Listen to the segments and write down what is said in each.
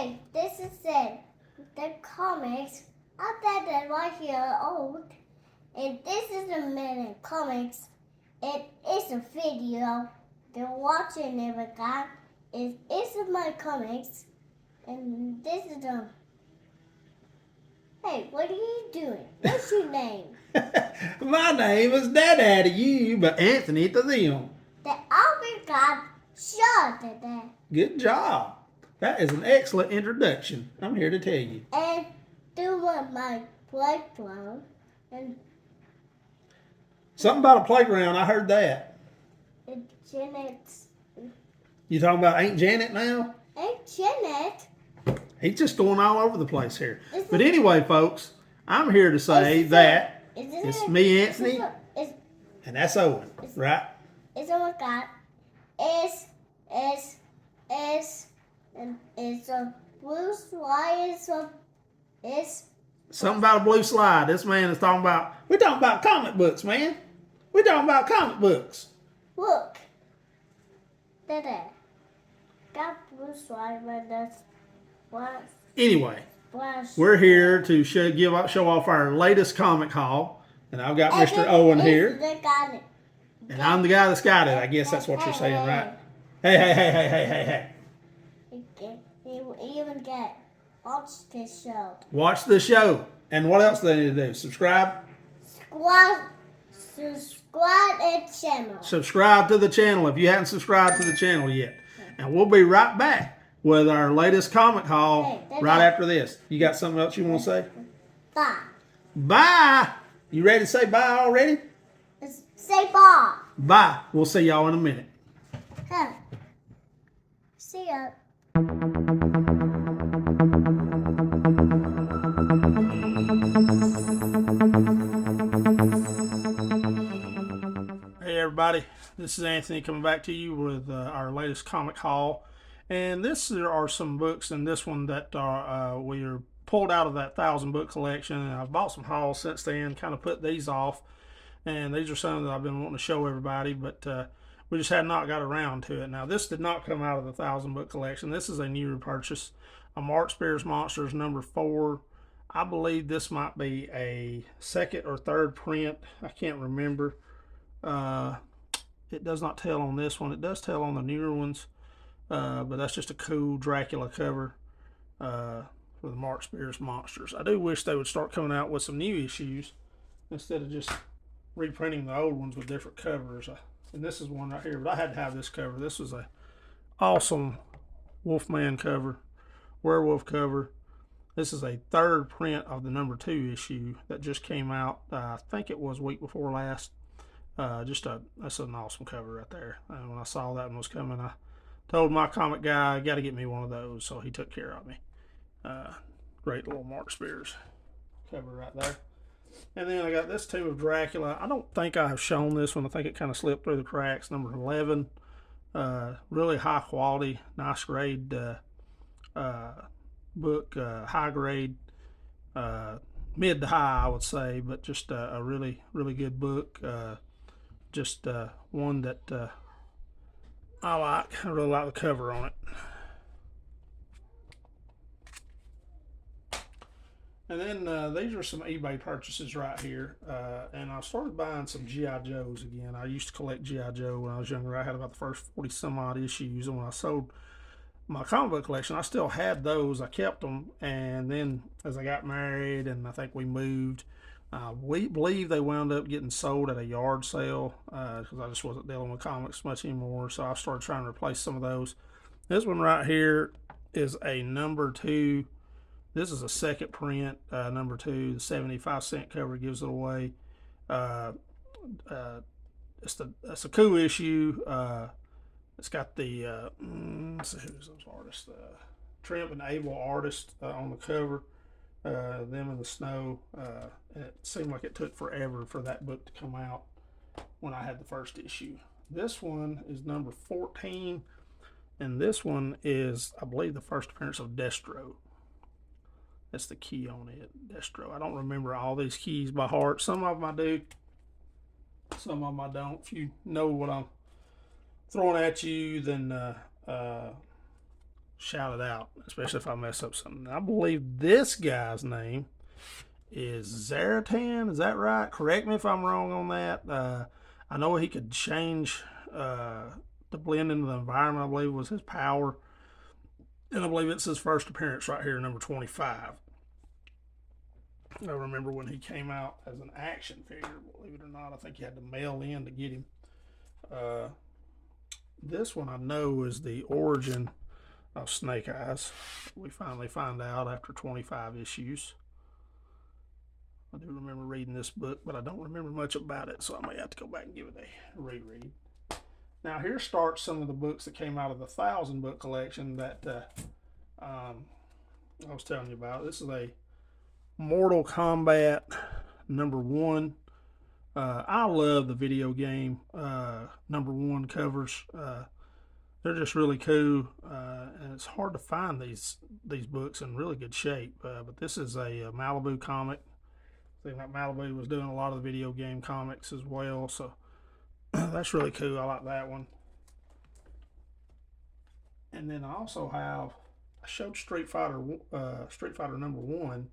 Hey, this is it. The comics. I bet that right here old. And this is a minute comics. It is a video. They're watching every guy. It is my comics. And this is a. Hey, what are you doing? What's your name? My name is Dada to you, but Anthony to them. The other guy shot today. Good job. That is an excellent introduction. I'm here to tell you. And do my playground. And Something about a playground, I heard that. it's Janet's. You talking about Aunt Janet now? Aunt Janet. He's just going all over the place here. But anyway, folks, I'm here to say that it's me, Anthony, and that's Owen, right? It's oh my God. And it's a blue slide. It's Something about a blue slide. This man is talking about. We're talking about comic books, man. We're talking about comic books. look. There. Got blue slide, but that's what. Anyway, we're here to show off our latest comic haul, and I've got Mr. Owen here, and I'm the guy that's got it. I guess that's what you're saying, right? Hey. You even get watch this show. Watch the show, and what else do they need to do? Subscribe Subscribe and channel. Subscribe to the channel if you haven't subscribed to the channel yet, and we'll be right back with our latest comic haul right after this. You got something else you want to say? Bye. Bye. You ready to say bye already? Say bye. Bye. We'll see y'all in a minute. Huh. See ya. Hey everybody, this is Anthony coming back to you with our latest comic haul. And there are some books in this one that are we are pulled out of that 1,000-book collection. And I've bought some hauls since then, kind of put these off. And these are some that I've been wanting to show everybody, but we just had not got around to it. Now, this did not come out of the 1,000-book collection. This is a newer purchase. A Mark Spears Monsters number 4. I believe this might be a second or third print. I can't remember. It does not tell on this one. It does tell on the newer ones. But that's just a cool Dracula cover for the Mark Spears Monsters. I do wish they would start coming out with some new issues instead of just reprinting the old ones with different covers. And this is one right here, but I had to have this cover. This was a awesome Wolfman cover, werewolf cover. This is a third print of the number 2 issue that just came out. I think it was week before last. That's an awesome cover right there. And when I saw that one was coming, I told my comic guy, I got to get me one of those, so he took care of me. Great little Mark Spears cover right there. And then I got this too of Dracula. I don't think I have shown this one. I think it kind of slipped through the cracks. Number 11. Really high quality, nice grade book. High grade, mid to high, I would say, but just a really, really good book. Just one that I like. I really like the cover on it. And then these are some eBay purchases right here. And I started buying some G.I. Joes again. I used to collect G.I. Joe when I was younger. I had about the first 40 some odd issues. And when I sold my comic book collection, I still had those. I kept them. And then as I got married and I think we moved, we believe they wound up getting sold at a yard sale because I just wasn't dealing with comics much anymore. So I started trying to replace some of those. This one right here is a number 2. This is a second print, number 2. The 75-cent cover gives it away. It's a cool issue. It's got the let's see who's those artists. Tramp and A.W.O artist on the cover. Them in the snow. And it seemed like it took forever for that book to come out when I had the first issue. This one is number 14, and this one is, I believe, the first appearance of Destro. That's the key on it, Destro. I don't remember all these keys by heart. Some of them I do, some of them I don't. If you know what I'm throwing at you, then shout it out, especially if I mess up something. I believe this guy's name is Zaratan. Is that right? Correct me if I'm wrong on that. I know he could change to blend into the environment, I believe was his power. And I believe it's his first appearance right here, number 25. I remember when he came out as an action figure, believe it or not. I think you had to mail in to get him. This one I know is the origin of Snake Eyes. We finally find out after 25 issues. I do remember reading this book, but I don't remember much about it, so I may have to go back and give it a reread. Now here starts some of the books that came out of the 1,000 book collection that I was telling you about. This is a Mortal Kombat #1. I love the video game #1 covers. They're just really cool, and it's hard to find these books in really good shape. But this is a Malibu comic. I think that Malibu was doing a lot of the video game comics as well, so that's really cool. I like that one. And then I also have, I showed Street Fighter #1,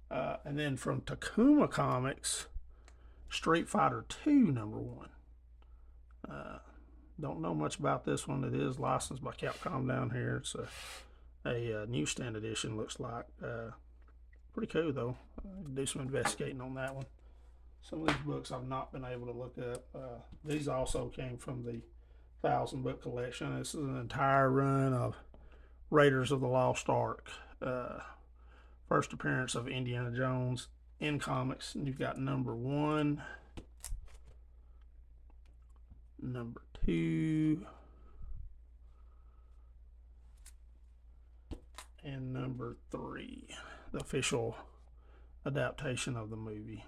and then from Takuma Comics, Street Fighter 2 #1. Don't know much about this one. It is licensed by Capcom down here. It's a newsstand edition, looks like. Pretty cool though. Do some investigating on that one. Some of these books I've not been able to look up. These also came from the 1,000 book collection. This is an entire run of Raiders of the Lost Ark. First appearance of Indiana Jones in comics. And you've got #1, #2, and #3. The official adaptation of the movie.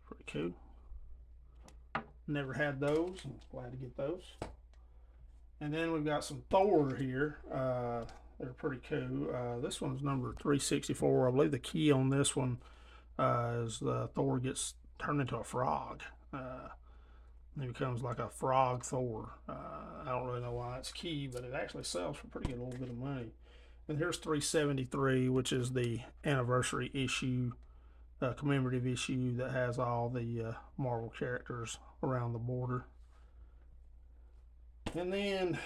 Pretty cool. Never had those. I'm glad to get those. And then we've got some Thor here. They're pretty cool. This one's number 364. I believe the key on this one is Thor gets turned into a frog. He becomes like a frog Thor. I don't really know why it's key, but it actually sells for pretty good, a little bit of money. And here's 373, which is the anniversary issue, commemorative issue that has all the Marvel characters around the border. And then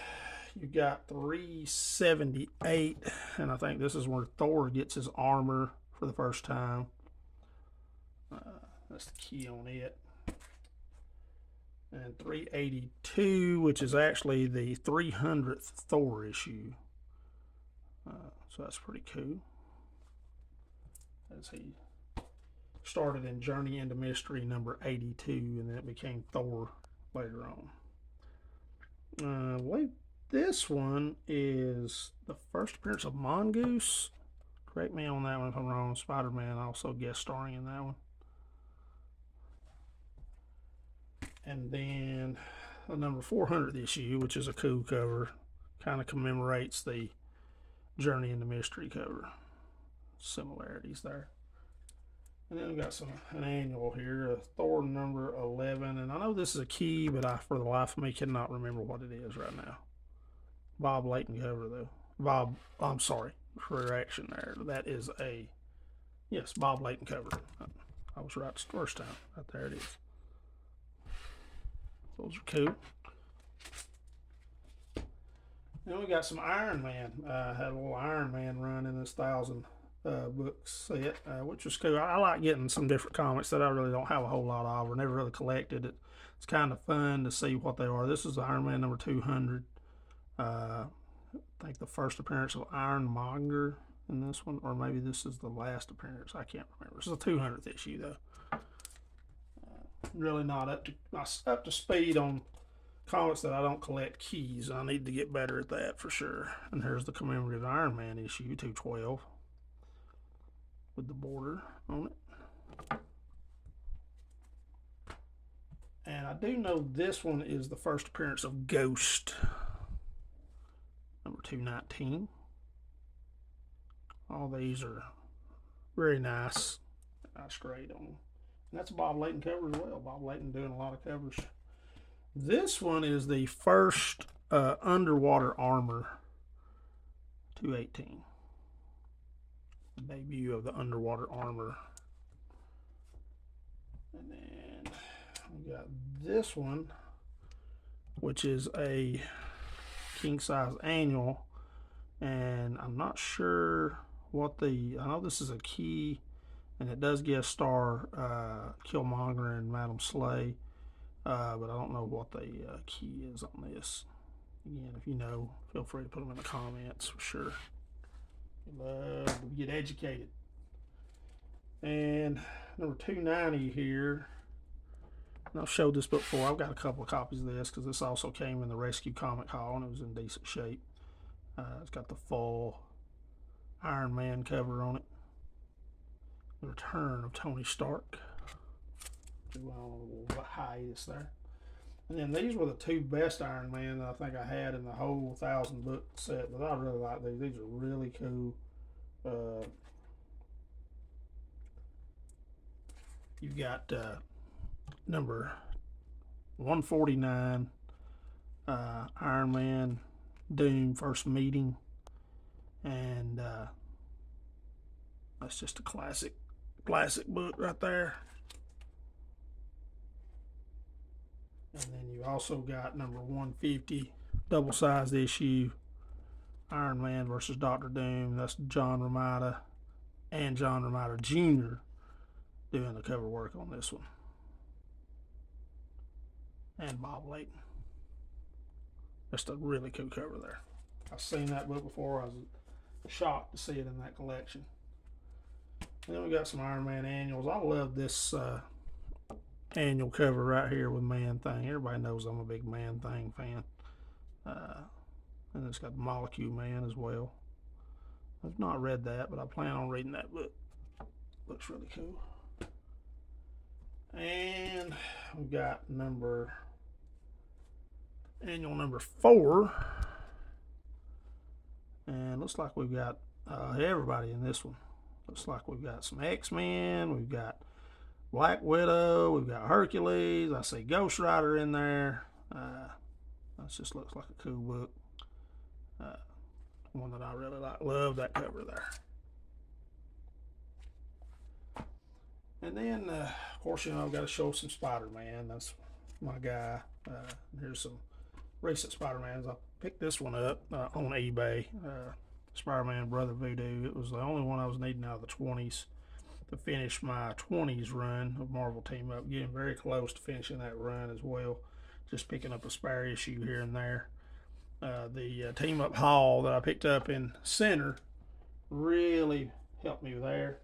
you got 378, and I think this is where Thor gets his armor for the first time. That's the key on it. And 382, which is actually the 300th Thor issue. So that's pretty cool. As he started in Journey into Mystery number 82, and then it became Thor later on. I believe this one is the first appearance of Mongoose. Correct me on that one if I'm wrong. Spider-Man also guest starring in that one. And then a number 400 issue, which is a cool cover, kind of commemorates the Journey into Mystery cover. Similarities there. And then we've got an annual here, Thor number 11. And I know this is a key, but I, for the life of me, cannot remember what it is right now. Bob Layton cover, though. I'm sorry, correction there. That is yes, Bob Layton cover. I was right the first time. Right there it is. Those are cool. Then we got some Iron Man. Had a little Iron Man run in this 1,000 book set, which was cool. I like getting some different comics that I really don't have a whole lot of or never really collected. It's kind of fun to see what they are. This is Iron Man number 200. I think the first appearance of Ironmonger in this one, or maybe this is the last appearance. I can't remember. It's the 200th issue though. Really not up to speed on comics that I don't collect keys. I need to get better at that for sure. And here's the commemorative Iron Man issue 212 with the border on it. And I do know this one is the first appearance of Ghost, number 219. All these are very nice. Nice grade on them. And that's a Bob Layton cover as well. Bob Layton doing a lot of covers. This one is the first Underwater Armor 218. The debut of the Underwater Armor. And then we got this one, which is a king size annual, and I'm not sure what I know this is a key, and it does get a star, Killmonger and Madam Slay, but I don't know what the key is on this. Again, if you know, feel free to put them in the comments for sure. We love to get educated. And number 290 here. And I've showed this book before. I've got a couple of copies of this because this also came in the Rescue Comic Haul and it was in decent shape. It's got the full Iron Man cover on it. The Return of Tony Stark. A little hiatus there. And then these were the two best Iron Man that I think I had in the whole 1,000 book set. But I really like these. These are really cool. You've got number 149, Iron Man Doom First Meeting, and that's just a classic book right there. And then you also got number 150, double-sized issue, Iron Man versus Doctor Doom. That's John Romita and John Romita Jr. doing the cover work on this one. And Bob Layton. Just a really cool cover there. I've seen that book before. I was shocked to see it in that collection. And then we got some Iron Man annuals. I love this annual cover right here with Man Thing. Everybody knows I'm a big Man Thing fan. And it's got the Molecule Man as well. I've not read that, but I plan on reading that book. Looks really cool. And we've got annual number 4. And looks like we've got everybody in this one. Looks like we've got some X-Men, we've got Black Widow, we've got Hercules. I see Ghost Rider in there. That just looks like a cool book. One that I really like. Love that cover there. And then, of course, I've got to show some Spider-Man. That's my guy. Here's some recent Spider-Mans. I picked this one up on eBay. Spider-Man Brother Voodoo. It was the only one I was needing out of the 20s to finish my 20s run of Marvel Team Up. Getting very close to finishing that run as well. Just picking up a spare issue here and there. The Team Up haul that I picked up in Center really helped me there.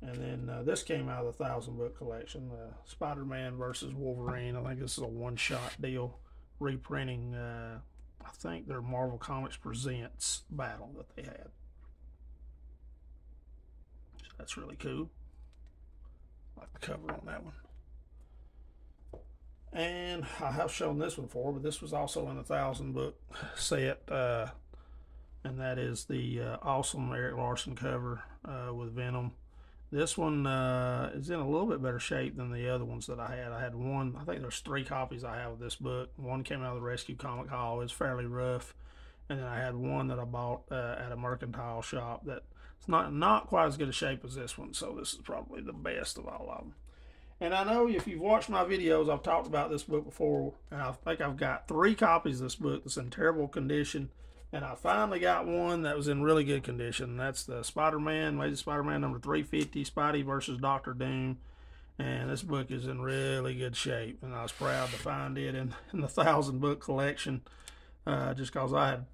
And then this came out of the 1,000 book collection, Spider-Man versus Wolverine. I think this is a one-shot deal, reprinting, I think, their Marvel Comics Presents battle that they had. So that's really cool. I like the cover on that one. And I have shown this one before, but this was also in the 1,000 book set, and that is the awesome Eric Larson cover with Venom. This one is in a little bit better shape than the other ones that I had. I had one, I think there's 3 copies I have of this book. One came out of the Rescue Comic Haul. It's fairly rough. And then I had one that I bought at a mercantile shop that's not quite as good a shape as this one. So this is probably the best of all of them. And I know if you've watched my videos, I've talked about this book before. And I think I've got 3 copies of this book that's in terrible condition. And I finally got one that was in really good condition. That's the Spider-Man, Amazing Spider-Man number 350, Spidey versus Doctor Doom. And this book is in really good shape. And I was proud to find it in the 1,000 book collection. Just because I had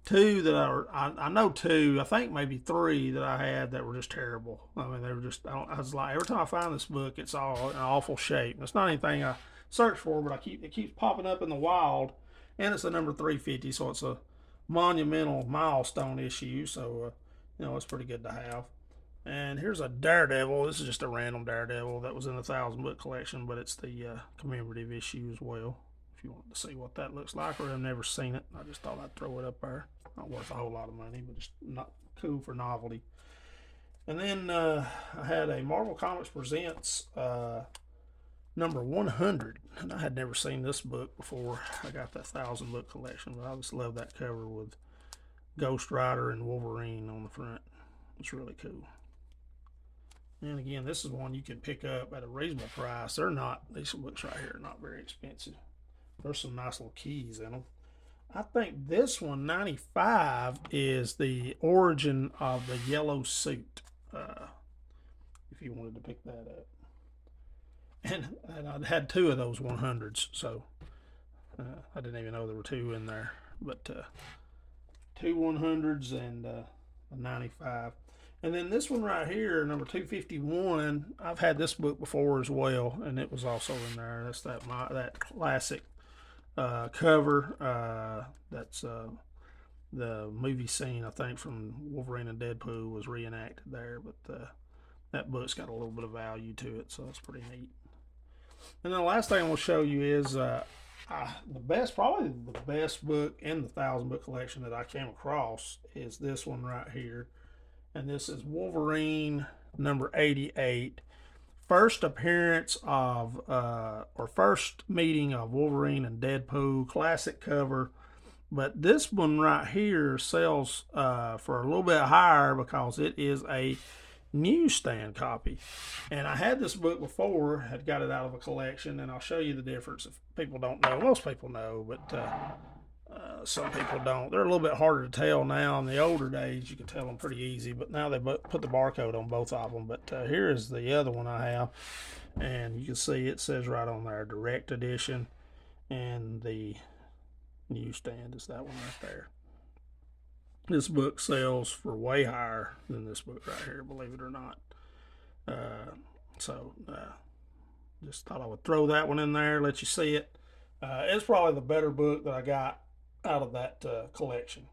2 that I know 2, I think maybe 3 that I had that were just terrible. I mean, they were just, I was like, every time I find this book, it's all in awful shape. It's not anything I search for, but it keeps popping up in the wild. And it's a number 350, so it's a monumental milestone issue, so it's pretty good to have. And here's a Daredevil. This is just a random Daredevil that was in the 1,000 book collection, but it's the commemorative issue as well. If you wanted to see what that looks like, or have never seen it, I just thought I'd throw it up there. Not worth a whole lot of money, but just not cool for novelty. And then I had a Marvel Comics Presents number 100. And I had never seen this book before I got that 1,000 book collection, but I just love that cover with Ghost Rider and Wolverine on the front. It's really cool. And again, this is one you can pick up at a reasonable price. They're not, these books right here are not very expensive. There's some nice little keys in them. I think this one, 95, is the origin of the yellow suit. If you wanted to pick that up. And I had 2 of those 100s, so I didn't even know there were 2 in there. But 2 100s and a 95. And then this one right here, number 251, I've had this book before as well, and it was also in there. That's that classic cover. That's the movie scene, I think, from Wolverine and Deadpool was reenacted there. But that book's got a little bit of value to it, so that's pretty neat. And then the last thing I will show you is probably the best book in the 1,000 book collection that I came across is this one right here. And this is Wolverine number 88. First appearance of, or first meeting of Wolverine and Deadpool, classic cover. But this one right here sells for a little bit higher because it is a newsstand copy. And I had this book before, had got it out of a collection, and I'll show you the difference if people don't know. Most people know, but some people don't. They're a little bit harder to tell now. In the older days, you could tell them pretty easy, but now they put the barcode on both of them. But here is the other one I have, and you can see it says right on there, direct edition, and the newsstand is that one right there. This book sells for way higher than this book right here, believe it or not. Just thought I would throw that one in there, let you see it. It's probably the better book that I got out of that collection.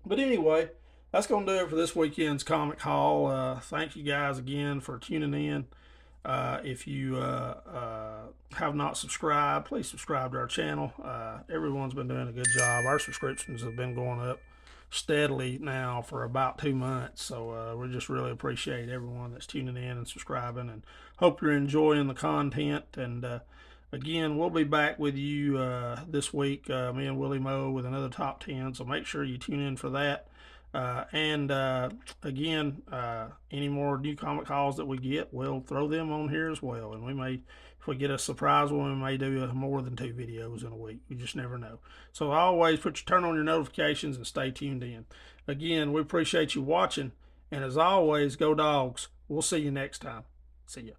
But anyway, that's going to do it for this weekend's comic haul. Thank you guys again for tuning in. If you have not subscribed, please subscribe to our channel. Everyone's been doing a good job. Our subscriptions have been going up steadily now for about 2 months, so we just really appreciate everyone that's tuning in and subscribing, and hope you're enjoying the content. And again, we'll be back with you this week, me and Willie Moe, with another top 10, so make sure you tune in for that. Again, any more new comic calls that we get, we'll throw them on here as well. And we may, if we get a surprise one, we may do more than 2 videos in a week. You just never know. So always turn on your notifications and stay tuned in. Again, we appreciate you watching. And as always, go Dogs. We'll see you next time. See ya.